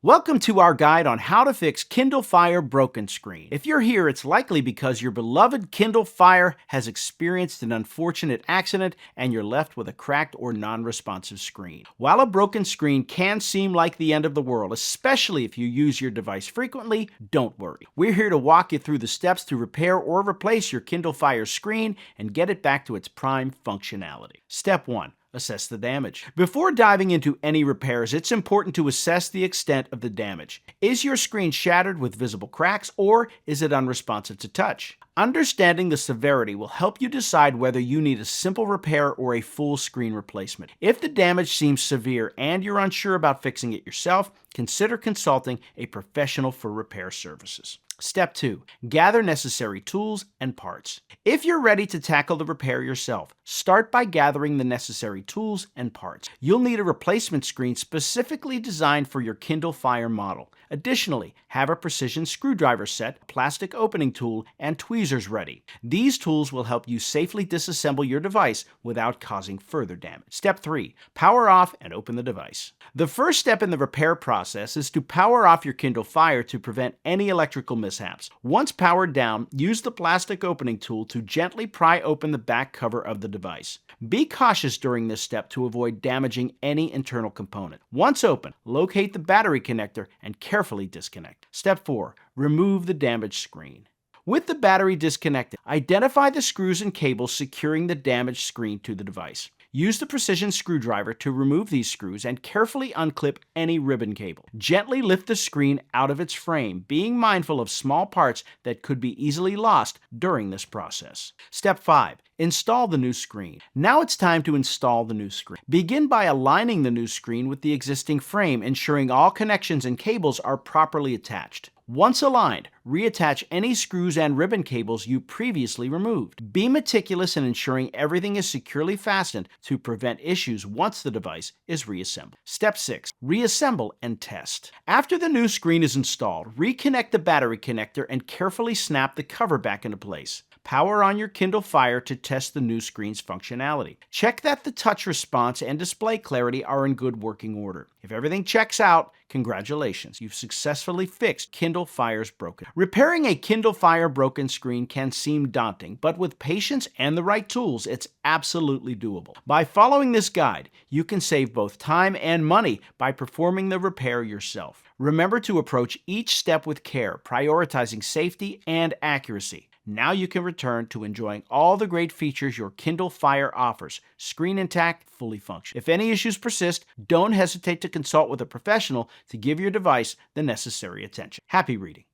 Welcome to our guide on how to fix Kindle Fire broken screen. If you're here, it's likely because your beloved Kindle Fire has experienced an unfortunate accident and you're left with a cracked or non-responsive screen. While a broken screen can seem like the end of the world, especially if you use your device frequently, don't worry. We're here to walk you through the steps to repair or replace your Kindle Fire screen and get it back to its prime functionality. Step 1. Assess the damage. Before diving into any repairs, it's important to assess the extent of the damage. Is your screen shattered with visible cracks, or is it unresponsive to touch? Understanding the severity will help you decide whether you need a simple repair or a full screen replacement. If the damage seems severe and you're unsure about fixing it yourself, consider consulting a professional for repair services. Step 2. Gather necessary tools and parts. If you're ready to tackle the repair yourself, start by gathering the necessary tools and parts. You'll need a replacement screen specifically designed for your Kindle Fire model. Additionally, have a precision screwdriver set, plastic opening tool, and tweezers ready. These tools will help you safely disassemble your device without causing further damage. Step 3. Power off and open the device. The first step in the repair process is to power off your Kindle Fire to prevent any electrical mishaps. Once powered down, use the plastic opening tool to gently pry open the back cover of the device. Be cautious during this step to avoid damaging any internal component. Once open, locate the battery connector and carefully disconnect. Step 4. Remove the damaged screen. With the battery disconnected, identify the screws and cables securing the damaged screen to the device. Use the precision screwdriver to remove these screws and carefully unclip any ribbon cable. Gently lift the screen out of its frame, being mindful of small parts that could be easily lost during this process. Step 5. Install the new screen. Now it's time to install the new screen. Begin by aligning the new screen with the existing frame, ensuring all connections and cables are properly attached. Once aligned, reattach any screws and ribbon cables you previously removed. Be meticulous in ensuring everything is securely fastened to prevent issues once the device is reassembled. Step 6. Reassemble and test. After the new screen is installed, reconnect the battery connector and carefully snap the cover back into place. Power on your Kindle Fire to test the new screen's functionality. Check that the touch response and display clarity are in good working order. If everything checks out, congratulations, you've successfully fixed Kindle Fire's broken. Repairing a Kindle Fire broken screen can seem daunting, but with patience and the right tools, it's absolutely doable. By following this guide, you can save both time and money by performing the repair yourself. Remember to approach each step with care, prioritizing safety and accuracy. Now you can return to enjoying all the great features your Kindle Fire offers, screen intact, fully functional. If any issues persist, don't hesitate to consult with a professional to give your device the necessary attention. Happy reading.